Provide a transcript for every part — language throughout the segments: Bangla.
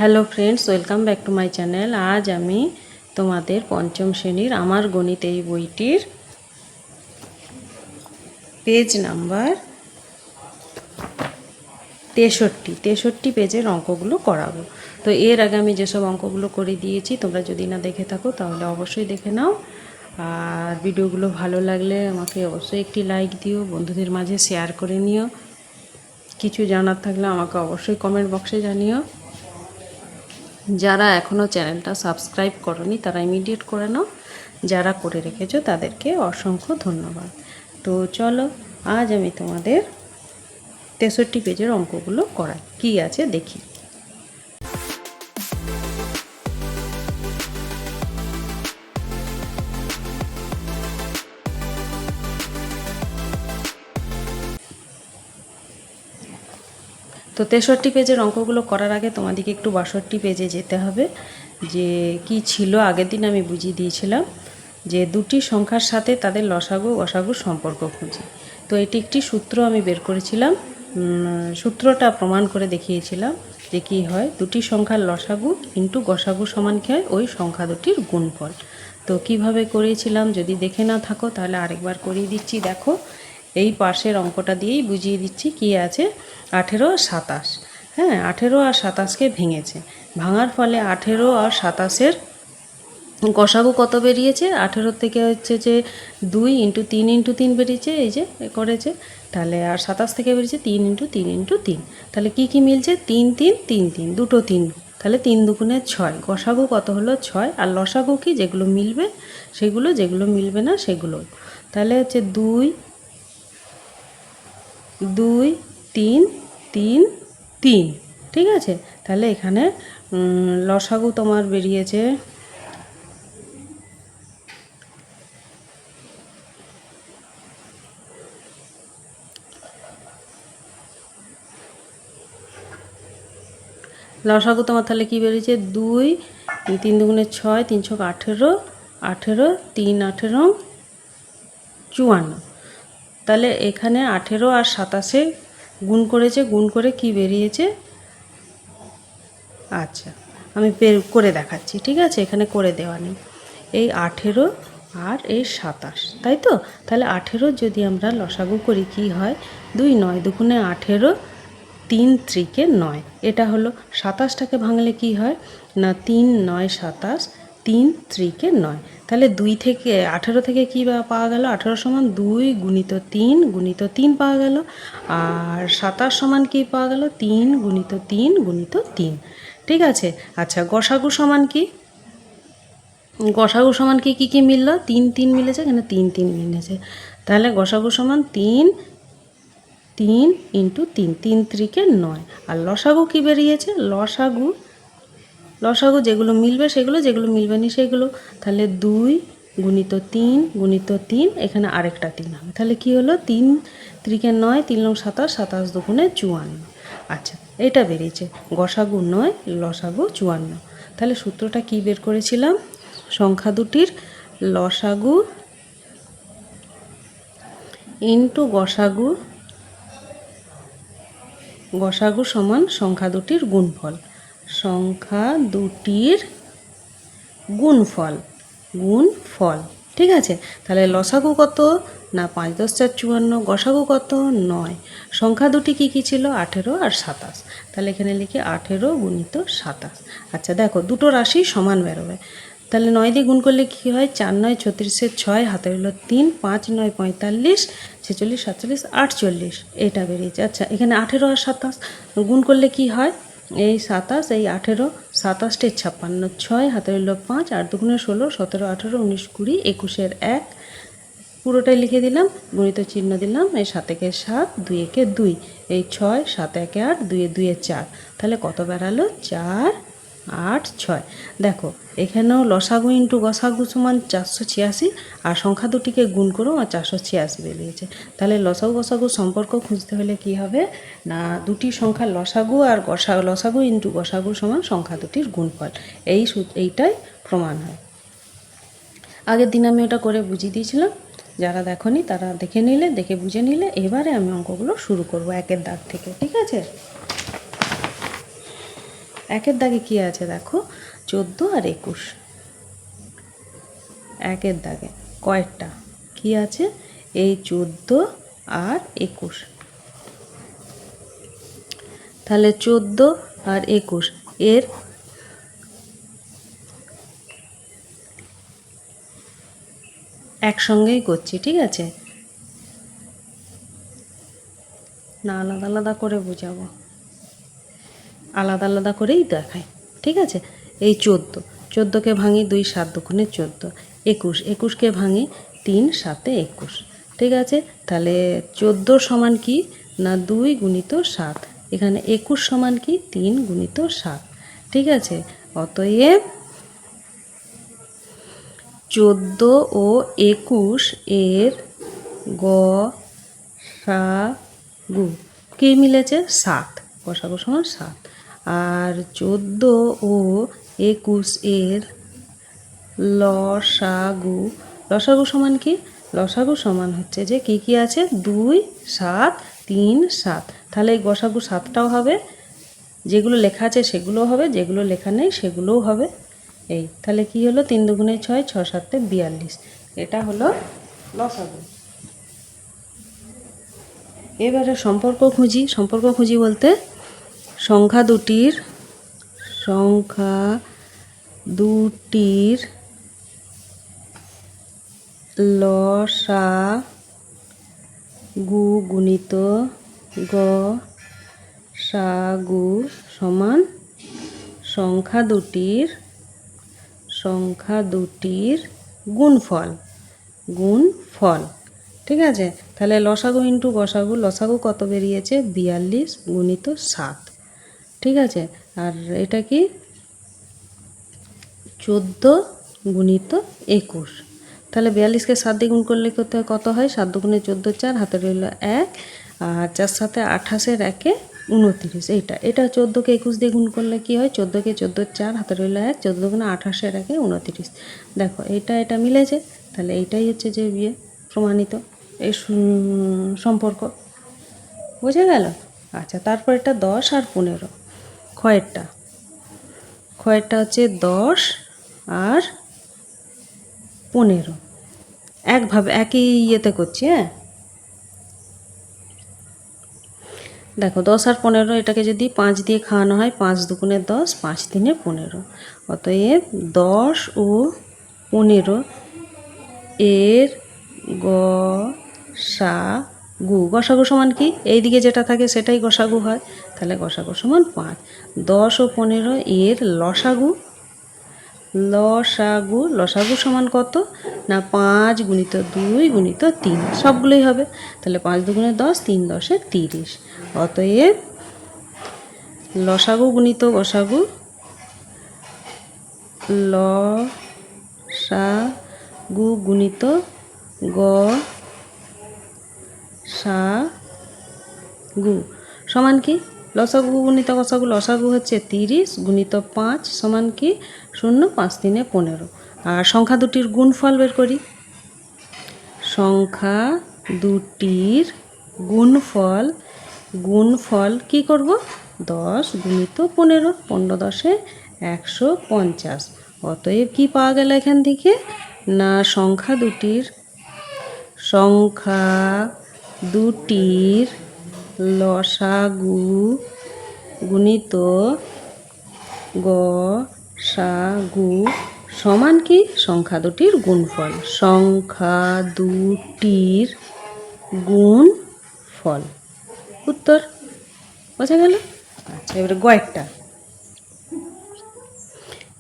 Hello friends, welcome back to my channel. আজ আমি তোমাদের পঞ্চম শ্রেণীর আমার গণিত এই বইটির পেজ নাম্বার 63 পেজের অঙ্কগুলো করাবো। তো এর আগে আমি যেসব অঙ্কগুলো করে দিয়েছি তোমরা যদি না দেখে থাকো তাহলে অবশ্যই দেখে নাও। আর ভিডিওগুলো ভালো লাগলে আমাকে অবশ্যই একটি লাইক দিও, বন্ধুদের মাঝে শেয়ার করে নিও। কিছু জানার থাকলে আমাকে অবশ্যই কমেন্ট বক্সে জানিও। যারা এখনও চ্যানেলটা সাবস্ক্রাইব করনি তারা ইমিডিয়েট করে নাও, যারা করে রেখেছো তাদেরকে অসংখ্য ধন্যবাদ। তো চলো আজ আমি তোমাদের 63 পেজের অঙ্কগুলো করাই, কি আছে দেখি। তো 63 পেজের অঙ্কগুলো করার আগে তোমাদেরকে একটু 62 পেজে যেতে হবে। যে কি ছিল আগের দিন আমি বুঝিয়ে দিয়েছিলাম যে দুটি সংখ্যার সাথে তাদের লসাগু গসাগুর সম্পর্ক খুঁজি। তো এটি একটি সূত্র আমি বের করেছিলাম, সূত্রটা প্রমাণ করে দেখিয়েছিলাম যে কী হয়, দুটি সংখ্যার লসাগু ইন্টু গসাগু সমান কী হয়, ওই সংখ্যা দুটির গুণফল। তো কিভাবে করেছিলাম যদি দেখে না থাকো তাহলে আরেকবার করিয়ে দিচ্ছি। দেখো এই পাশের অঙ্কটা দিয়েই বুঝিয়ে দিচ্ছি কি আছে। 18 আর 27, হ্যাঁ 18 আর 27কে ভেঙেছে, ভাঙার ফলে 18 আর 27-এর গসাগু কত বেরিয়েছে। 18 থেকে হচ্ছে যে 2 × 3 × 3 বেরিয়েছে, এই যে করেছে। তাহলে আর 27 থেকে বেরিয়েছে 3 × 3 × 3। তাহলে কি কি মিলছে, 3 3 3 3, দুটো 3, তাহলে 3 দুগুণে 6। গসাগু কত হলো 6, আর লসাগু কি, যেগুলো মিলবে সেগুলো, যেগুলো মিলবে না সেগুলো। তাহলে হচ্ছে 2 2 3 3 3, ঠিক আছে। তাহলে এখানে লসাগু তোমার বেরিয়েছে লসাগু তোমার তাহলে কী বেরিয়েছে, 2 3 দুগুণে 6, 3 ছক 18, 18 3 18 54। তাহলে এখানে 18 আর 27-এ গুণ করেছে, গুণ করে কি বেরিয়েছে। আচ্ছা আমি বের করে দেখাচ্ছি, ঠিক আছে, এখানে করে দেওয়া নেই। এই 18 আর এই 27, তাই তো। তাহলে 18 যদি আমরা লসাগু করি কি হয়, 2 9 দুগুণে 18, 3 3 9, এটা হলো। 27টাকে ভাঙলে কি হয় না, 3 9 27, 3 3 9। তাহলে 2 থেকে 18 থেকে কী পাওয়া গেল, 18 সমান 2 গুণিত 3 গুণিত 3 পাওয়া গেল। আর 27 সমান কী পাওয়া গেল, 3 গুণিত 3 গুণিত 3, ঠিক আছে। আচ্ছা গসাগু সমান কি, গসাগু সমান কি কী কী মিলল, 3 3 মিলেছে, এখানে 3 3 মিলেছে। তাহলে গসাগু সমান 3 3 × 3, 3 3 9। আর লসাগু কি বেরিয়েছে, লসাগু লসাগু যেগুলো মিলবে সেগুলো, যেগুলো মিলবে না সেগুলো। তাহলে 2 গুণিত 3 গুণিত 3, এখানে আরেকটা 3 হবে। তাহলে কি হলো, 3 3 9, 3 9 27, 27 দুগুণে 54। আচ্ছা এটা বেরিয়েছে গসাগু 9, লসাগু 54। তাহলে সূত্রটা কি বের করেছিলাম, সংখ্যা দুটির লসাগু ইন্টু গসাগু, গসাগু সমান সংখ্যা দুটির গুণফল, সংখ্যা দুটির গুণফল, গুণফল, ঠিক আছে। তাহলে লসাগু কত না 5 10 4 54, গসাগু কত 9। সংখ্যা দুটি কী কী ছিল, 18 আর 27। তাহলে এখানে লিখে 18 গুণিত 27। আচ্ছা দেখো দুটো রাশি সমান বেরোবে, তাহলে 9 দিয়ে গুণ করলে কী হয়, 4 9 36, 6 হাতে হলো 3, 5 9 45, 46 47 48, এটা বেরিয়েছে। আচ্ছা এখানে 18 আর 27 গুণ করলে কি হয়, এই 27 এই 18, 27 56, 6 হাতে হইল 5, 8 দুগুণে 16, 17 18 19 20, 21-এর 1, পুরোটাই লিখে দিলাম, গণিত চিহ্ন দিলাম, এই 7 একে 7, 2 একে 2, এই 6, 7 একে 8, 2 এ 2 এ 4, তাহলে কত বেরালো, 4 8 6। দেখো এখানেও লসাগু ইন্টু গসাগু সমান 486, আর সংখ্যা দুটিকে গুণ করো আর 486 বেরিয়েছে। তাহলে লসাগু গসাগু সম্পর্ক খুঁজতে হলে কি হবে না, দুটি সংখ্যার লসাগু আর লসাগু ইন্টু গসাগু সমান সংখ্যা দুটির গুণফল, এইটাই প্রমাণ হয়। আগের দিন আমি ওটা করে বুঝিয়ে দিয়েছিলাম, যারা দেখোনি তারা দেখে নিলে, দেখে বুঝে নিলে। এবারে আমি অঙ্কগুলো শুরু করব 1-এর দাগ থেকে, ঠিক আছে। একের দাগে কি আছে দেখো, 14 আর 21। একের দাগে কয়েকটা কি আছে, এই 14 আর 21। তাহলে 14 আর 21 এর একসঙ্গেই করছি, ঠিক আছে, না আলাদা আলাদা করে বোঝাবো, আলাদা আলাদা করেই দেখাই, ঠিক আছে। এই 14কে ভাঙি 2 7 দুগুণে 14, 21কে ভাঙি 3 7 21, ঠিক আছে। তাহলে 14 সমান কি না 2 গুণিত 7, এখানে 21 সমান কি 3 গুণিত 7, ঠিক আছে। অতএব 14 ও 21 এর গসাগু কি মিলেছে 7, গসাগু সমান 7। আর 14 ও 21 এর লসাগু, লসাগু সমান কি, লসাগু সমান হচ্ছে যে কি কি আছে 2 7 3 7, তাহলে এই গসাগু 7টাও হবে, যেগুলো লেখা আছে সেগুলোও হবে, যেগুলো লেখা নেই সেগুলোও হবে। এই তাহলে কি হলো 3 দুগুণে 6, 6 7 42, এটা হলো লসাগু। এবারে সম্পর্ক খুঁজি বলতে সংখ্যা দুটির লসাগু গুণিত গসাগু সমান সংখ্যা দুটির গুণফল, ঠিক আছে। তাহলে লসাগু ইন্টু গসাগু, লসাগু কত বেরিয়েছে 42 গুণিত 7, ঠিক আছে। আর এটা কি 14 গুণিত 21, তাহলে 42কে 7 দিয়ে গুণ করলে কত হয়, 7 দুগুণে 14 4, হাতে রইল 1, আর 4 7 28, 1 29, এটা 14কে 21 দিয়ে গুণ করলে কি হয়, 14কে 14 4, হাতে রইল 1, 14 দুগুণে 28, 1 29, দেখো এটা মিলেছে, তাহলে এইটাই হচ্ছে যে বিয়ে প্রমাণিত এই সম্পর্ক, বোঝা গেল। আচ্ছা, তারপর এটা 10 আর 15, ক্ষয়েরটা হচ্ছে 10 আর 15, একভাবে একই ইয়েতে করছি, হ্যাঁ। দেখো 10 আর 15, এটাকে যদি 5 দিয়ে খাওয়ানো হয়, 5 দুগুণে 10, 5 3 15, অতএব 10 ও 15 এর গসাগু সমান কি, এইদিকে যেটা থাকে সেটাই গসাগু হয়, তাহলে গসাগু সমান 5। 10 ও 15 এর লসাগু সমান কত না 5 গুণিত 2 গুণিত 3, সবগুলোই হবে, তাহলে 5 দুগুণে 10, 3 10 30, অতএব লসাগু গুণিত গসাগু, লসাগু গুণিত গসাগু সমান কি, লসাগু গুণিত গসাগু, লসাগু হচ্ছে 30 গুণিত 5 সমান কি 0, 5 3 15। আর সংখ্যা দুটির গুণফল বের করি, সংখ্যা দুটির গুণফল কি করব, 10 গুণিত 15, 15 10 150, অতএব কি পাওয়া গেল এখান থেকে না সংখ্যা দুটির লসাগু গুণিত গসাগু সমান কি সংখ্যা দুটির গুণফল, সংখ্যা দুটির গুণফল, উত্তর বোঝা গেল। আচ্ছা, এবারে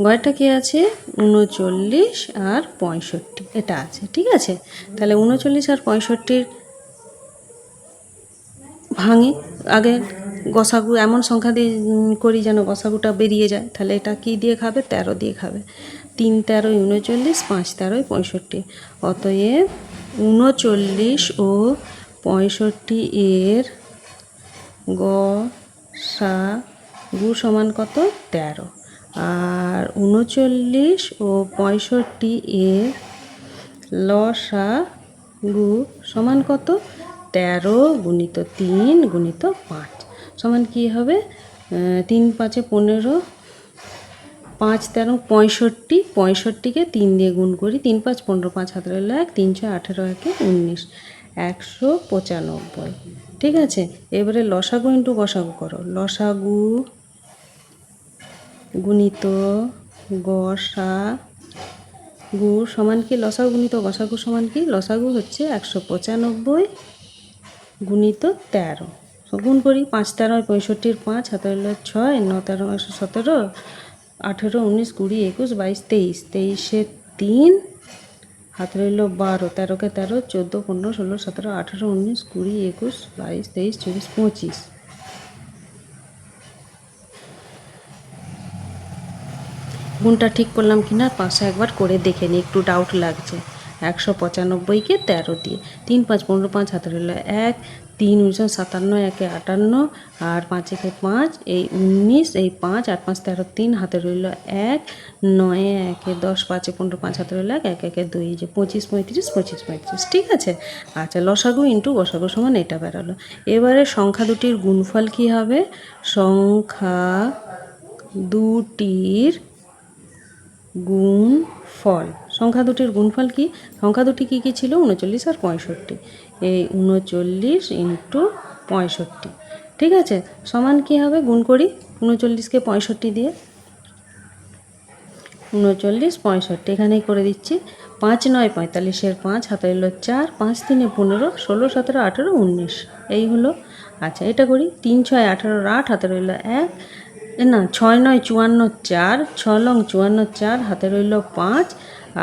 গয়েরটা কি আছে 39 আর 65, এটা আছে, ঠিক আছে। তাহলে 39 আর 65 ভাঙি, আগে গসাগু এমন সংখ্যা দিয়ে করি যেন গসাগুটা বেরিয়ে যায়, তাহলে এটা কি দিয়ে খাবে 13 দিয়ে খাবে, 3 13 39, 5 13 65, অতএব 39 ও 65 এর গসাগু সমান কত 13, আর 39 ও 65 এর লসাগু সমান কত 13 গুণিত 3 গুণিত 5 সমান কি হবে 3 5 15, 5 13 65, 65কে 3 দিয়ে গুণ করি, 3 5 15, 5 হাতে রইল 1, 3 6 18, 1 19, 195। ঠিক আছে, এবারে লসাগু ইন্টু গসাগু করো। লসাগু গুণিত গসাগু সমান কি? লসাগু গুণিত গসাগু সমান কি? লসাগু হচ্ছে 195 গুণিত 13। গুণ করি, 5 13 65, 5 হাতে রইল 6, 9 13 117, 18 19 20 21 22 23, 23 3 হাতে রইল 12, 13 কে 13, 14 15 16 17 18 19 20 21 22 23 24 25। গুণটা ঠিক করলাম কিনা পাশে একবার করে দেখে নিই, একটু ডাউট লাগছে। 195কে 13 দিয়ে, 3 5 15, 5 হাতে রইল 1, 3 19 57, 1 58, আর 5 1 5, এই 19, এই 5 8 5 13, 3 হাতে রইল 1, 9 1 10, 5 15, 5 হাতে রইল 1, 1 1 2, যে 25 35 25 35। ঠিক আছে, আচ্ছা লসাগু ইন্টু গসাগু সমান এটা বেরালো। এবারে সংখ্যা দুটির গুণফল কি হবে? সংখ্যা দুটির গুণফল। সংখ্যা দুটির গুণফল কি? সংখ্যা দুটি কী কী ছিল? 39 আর 65। এই 39 ইন্টু 65, ঠিক আছে, সমান কী হবে? গুণ করি 39কে 65 দিয়ে, 39 65 এখানেই করে দিচ্ছি। 5 9 45, 5 হাতে রইল 4, 5 3 15, 16 17 18 19, এই হলো। আচ্ছা এটা করি, 3 6 18, 8 হাতে রইল 1, না 6 9 54, 4 6 লং 54, 4 হাতে রইল 5,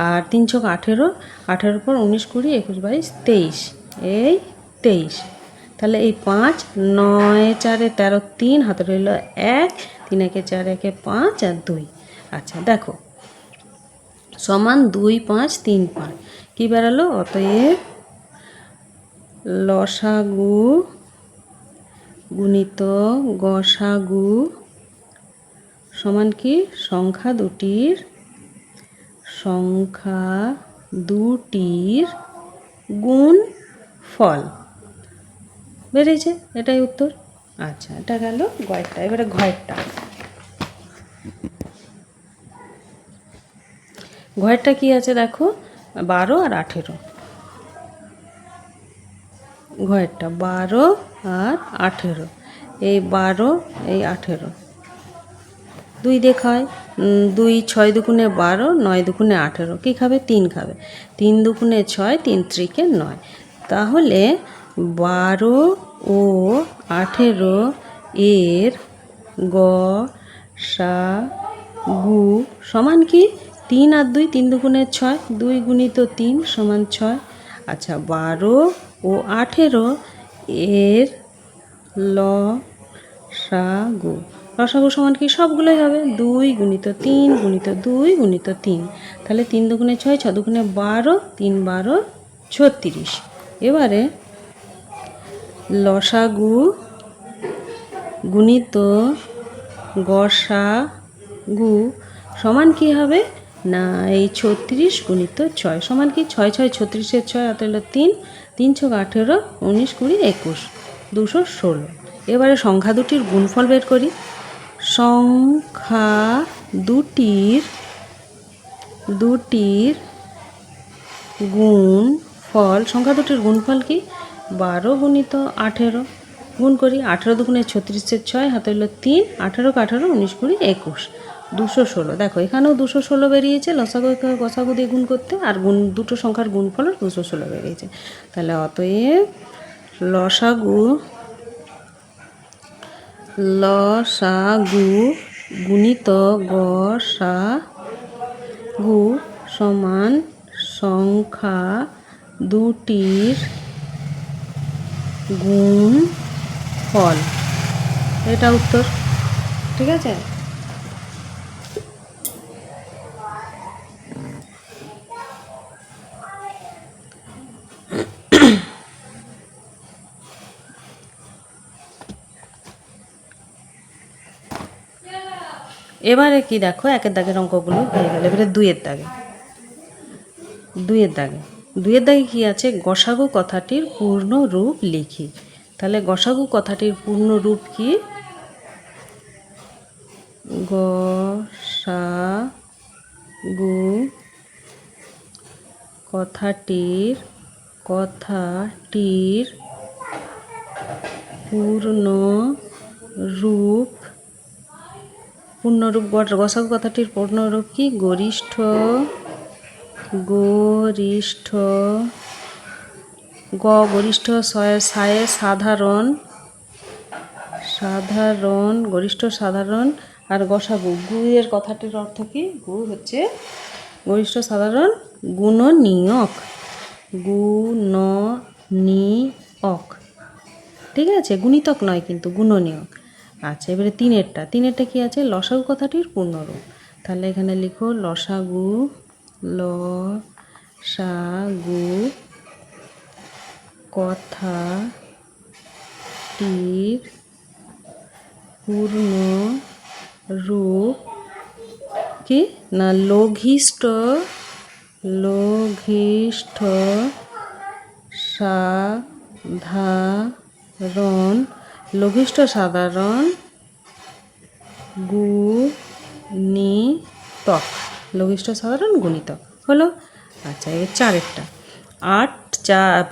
আর 3 ছক 18, 18 পর 19 20 21 22 23, এই 23। তাহলে এই 5 9 4 13, 3 হাতে রইল 1, 3 1 4 1 5 আর 2। আচ্ছা দেখো সমান 2 5 3 5 কী বেরালো? অতএব লসাগু গুণিত গসাগু সমান কি? সংখ্যা দুটির গুণফল বেরিয়েছে, এটাই উত্তর। আচ্ছা এটা গেল গয়েরটা। এবারে ঘয়েরটা। ঘয়েরটা কি আছে দেখো, 12 আর 18। ঘয়েরটা 12 আর 18, এই 12 এই 18, 2 দেখায়, 2 6 দুগুণে 12, 9 দুগুণে 18, কী খাবে? 3 খাবে। 3 দুগুণে 6, 3 3 9। তাহলে 12 ও 18 এর গসাগু সমান কি? 3 আর 2, 3 দুগুণে 6, 2 গুণিত 3 সমান 6। আচ্ছা 12 ও 18 এর লসাগু, লসাগু সমান কি? সবগুলোই হবে 2 গুণিত 3 গুণিত 2 গুণিত 3। তাহলে 3 দুগুণে 6, 6 দুগুণে 12, 3 12 36। এবারে লসাগু গুণিত গসাগু সমান কি হবে? না এই 36 গুণিত 6 সমান কি? 6 6 36, 6 হাতে হলো 3, 3 6 18 19 20 21 216। এবারে সংখ্যা দুটির গুণফল বের করি। সংখ্যা দুটির গুণফল, সংখ্যা দুটির গুণফল কি? 12 গুণিত 18, গুণ করি 18 দুগুণে 36, 6 হাতে হলো 3, 18 18 19 20 21 216। দেখো এখানেও 216 বেরিয়েছে লসাগু গসাগু দিয়ে গুণ করতে, আর দুটো সংখ্যার গুণফলও 216 বেরিয়েছে। তাহলে অতএব লসাগু গুণিত গসাগু সমান সংখ্যা দুটির গুণফল, এটা উত্তর। ঠিক আছে, এবারে কি দেখো, একের দাগের অঙ্কগুলো হয়ে গেল। এবারে দুইয়ের দাগে কি আছে? গসাগু কথাটির পূর্ণ রূপ লিখি। তাহলে গসাগু কথাটির পূর্ণ রূপ কি? গসাগু গু কথাটির পূর্ণ রূপ গসাগু কথাটির পূর্ণরূপ কি? গরিষ্ঠ সায়ে সাধারণ গরিষ্ঠ সাধারণ। আর গসাগু এর কথাটির অর্থ কি? গু হচ্ছে গরিষ্ঠ সাধারণ গুণনীয়ক। ঠিক আছে, গুণিতক নয় কিন্তু গুণনীয়ক। আচ্ছা, এবারে তিনেরটা কি আছে? লসাগু কথাটির পূর্ণরূপ। তাহলে এখানে লিখো লসাগু কথাটির পূর্ণ রূপ কি না? লঘিষ্ঠ সাধারণ গুণিতক হলো। আচ্ছা, এবার 4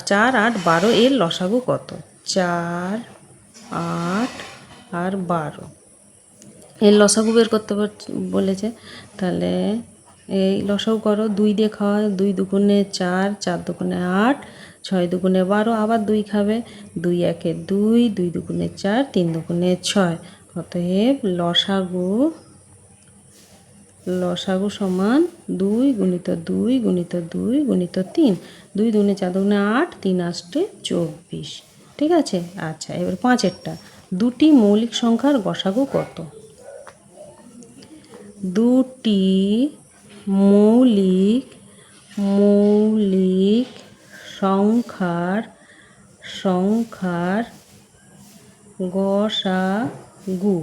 4 8 12 এর লসাগু কত? 4 8 আর 12 এর লসাগু বের করতে বলেছে। তাহলে এই লসাগু করো, 2 দিয়ে খাওয়া, 2 দুগুণে 4, 4 দুগুণে 8, 6 দুগুণে 12, আবার 2 খাবে, 2 একে 2, 2 দুগুণে 4, 3 দুগুণে 6। অতএব লসাগু সমান 2 গুণিত 2 গুণিত 2 গুণিত 3, 2 দুগুণে 4, দুগুণে 8, 3 8 24। ঠিক আছে। আচ্ছা, এবার 5এরটা, দুটি মৌলিক সংখ্যার গসাগু কত? দুটি মৌলিক সংখ্যার গসাগু।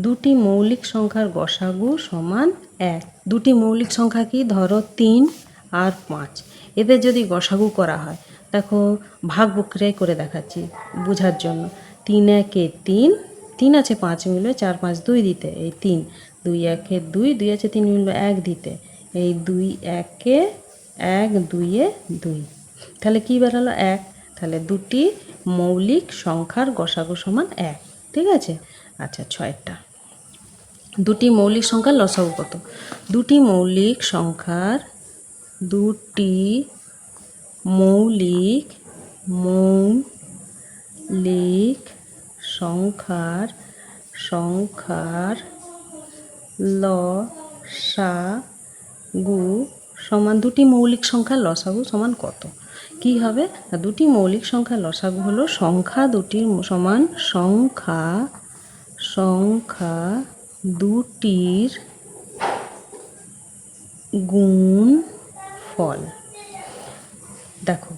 দুটি মৌলিক সংখ্যার গসাগু সমান 1। দুটি মৌলিক সংখ্যা কি? ধরো 3 আর 5। এদের যদি গসাগু করা হয়, দেখো ভাগ প্রক্রিয়ায় করে দেখাচ্ছি বোঝার জন্য। 3 একে 3, 3 আছে 5 মিলবে, 4 5 2 দিতে, এই 3, 2 একে 2, 2 আছে 3 মিলবে 1 দিতে, এই 2 একে 1, 2 এ 2। তাহলে কী বেরালো? 1। তাহলে দুটি মৌলিক সংখ্যার গসাগু সমান 1। ঠিক আছে। আচ্ছা, 6এরটা, দুটি মৌলিক সংখ্যার লসাগু কত? দুটি মৌলিক সংখ্যার লসাগু সমান, দুটি মৌলিক সংখ্যার লসাগু সমান কত? কি হবে? দুটি মৌলিক সংখ্যার লসাগু হলো সংখ্যা দুটির সমান সংখ্যা দুটির গুণফল। দেখো,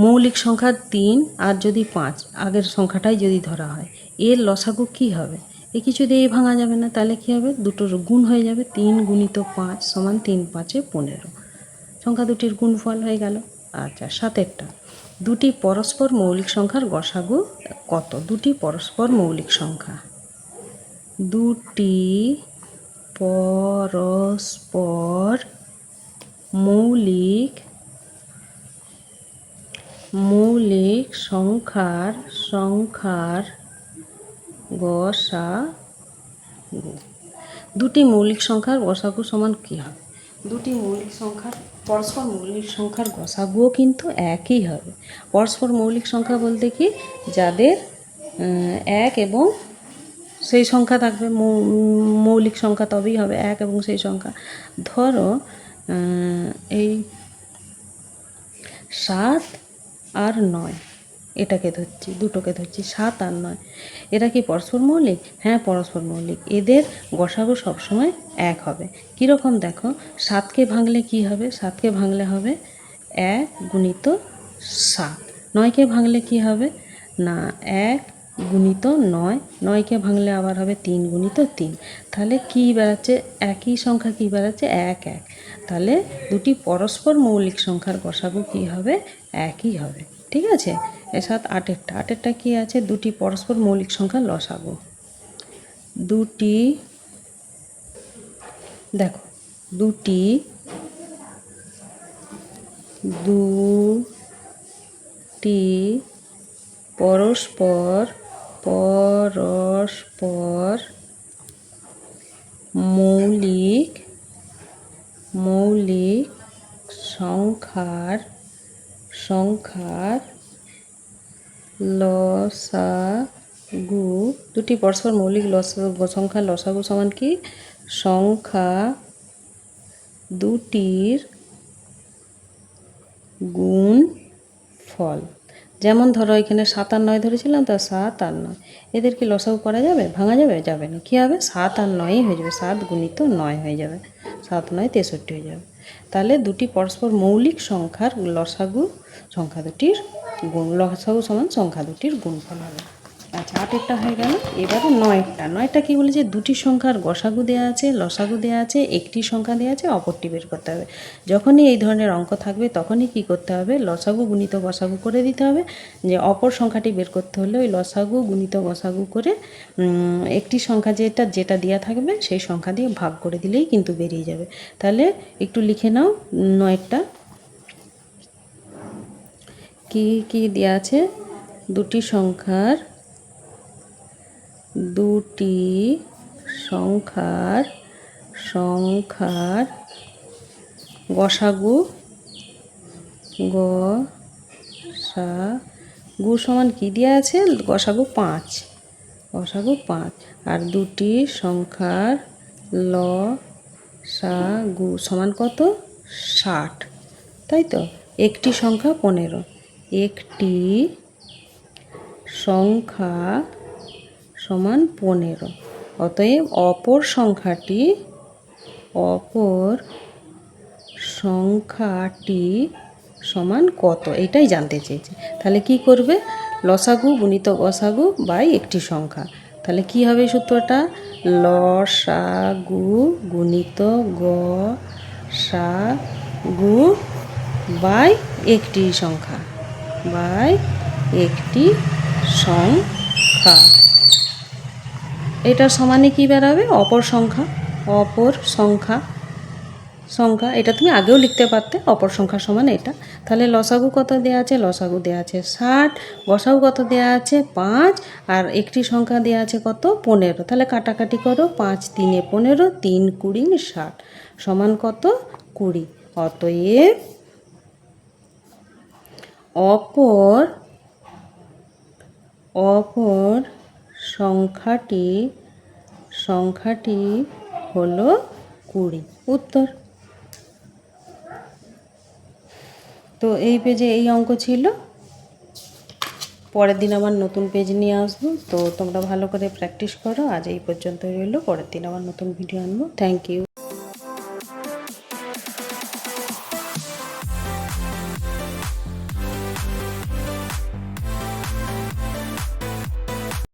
মৌলিক সংখ্যা 3 আর যদি 5, আগের সংখ্যাটাই যদি ধরা হয়, এর লসাগু কি হবে? এ কিছু দিয়ে ভাঙা যাবে না, তাহলে কি হবে? দুটোর গুণ হয়ে যাবে। 3 গুণিত 5 সমান 3 5 15। সংখ্যা দুটির গুণফল হয়ে গেল। আচ্ছা, 7এরটা, দুটি পরস্পর মৌলিক সংখ্যার গসাগু কত? দুটি পরস্পর মৌলিক সংখ্যা, দুটি পরস্পর মৌলিক সংখ্যার গসাগু। দুটি মৌলিক সংখ্যার গসাগু সমান কী হবে? দুটি মৌলিক সংখ্যার পরস্পর মৌলিক সংখ্যার গসাগুও কিন্তু একই হবে। পরস্পর মৌলিক সংখ্যা বলতে কি? যাদের 1 এবং সেই সংখ্যা থাকবে, মৌলিক সংখ্যা তবেই হবে 1 এবং সেই সংখ্যা। ধরো এই 7 আর 9, এটাকে ধরছি, দুটোকে ধরছি, 7 আর 9, এরা কি পরস্পর মৌলিক? হ্যাঁ, পরস্পর মৌলিক। এদের গসাগু সবসময় 1 হবে। কীরকম? দেখো, 7কে ভাঙলে কি হবে? 7কে ভাঙলে হবে 1 গুণিত 7। 9কে ভাঙলে কি হবে? না, 1 গুণিত 9, 9কে ভাঙলে আবার হবে 3 গুণিত 3। তাহলে কি বেড়াচ্ছে? একই সংখ্যা কি বেড়াচ্ছে? 1 1। তাহলে দুটি পরস্পর মৌলিক সংখ্যার গসাগু কি হবে? একই হবে। ঠিক আছে। এর সাথে 8এরটা কি আছে? দুটি পরস্পর মৌলিক সংখ্যার লসাগু। দুটি, দেখো, দুটি দুটি পরস্পর পরস্পর মৌলিক মৌলিক সংখ্যার লসাগু, দুটি পরস্পর মৌলিক সংখ্যার লসাগু সমান কি? সংখ্যা দুটির গুণফল। যেমন ধরো এখানে 7 আর 9 ধরেছিলাম, তো 7 আর 9 এদের কি লসাগু করা যাবে? ভাঙা যাবে? যাবে না। কী হবে? 7 আর 9 হয়ে যাবে, 7 গুণিত 9 হয়ে যাবে, 7 9 63 হয়ে যাবে। তাহলে দুটি পরস্পর মৌলিক সংখ্যার লসাগু সংখ্যা দুটির লসাগু সমান সংখ্যা দুটির গুণফল হবে। আচ্ছা, 8টা হয়ে গেল। এবারে 9টা কী বলেছে? দুটি সংখ্যার গসাগু দেওয়া আছে, লসাগু দেওয়া আছে, একটি সংখ্যা দেওয়া আছে, অপরটি বের করতে হবে। যখনই এই ধরনের অঙ্ক থাকবে তখনই কি করতে হবে? লসাগু গুণিত গসাগু করে দিতে হবে। যে অপর সংখ্যাটি বের করতে হলে ওই লসাগু গুণিত গসাগু করে একটি সংখ্যা যেটা দেওয়া থাকবে সেই সংখ্যা দিয়ে ভাগ করে দিলেই কিন্তু বেরিয়ে যাবে। তাহলে একটু লিখে নাও 9টা কি কি দেওয়া আছে। দুটি সংখ্যার গসাগু সমান কি দেওয়া আছে? গসাগু 5, আর দুটি সংখ্যার লসাগু সমান কত? 60, তাই তো। একটি সংখ্যা 15, একটি সংখ্যা সমান 15। অতএব অপর সংখ্যাটি সমান কত, এটাই জানতে চেয়েছে। তাহলে কি করবে? লসাগু গুণিত গসাগু বাই একটি সংখ্যা। তাহলে কি হবে সূত্রটা? লসাগু গুণিত গসাগু বাই একটি সংখ্যা এটার সমানে কি বেরাবে? অপর সংখ্যা। এটা তুমি আগেও লিখতে পারতে, অপর সংখ্যা সমান এটা। তাহলে লসাগু কত দেওয়া আছে? লসাগু দেওয়া আছে 60, গসাগু কত দেওয়া আছে? 5, আর একটি সংখ্যা দেওয়া আছে কত? 15। তাহলে কাটাকাটি করো, 5 3 15, 3 20 60 সমান কত? 20। অতএব অপর সংখ্যাটি হলো 20। উত্তর। তো এই পেজে এই অঙ্ক ছিল। পরের দিন আবার নতুন পেজ নিয়ে আসবো, তো তোমরা ভালো করে প্র্যাকটিস করো। আজ এই পর্যন্ত রইলো, পরের দিন আবার নতুন ভিডিও আনবো। Thank you.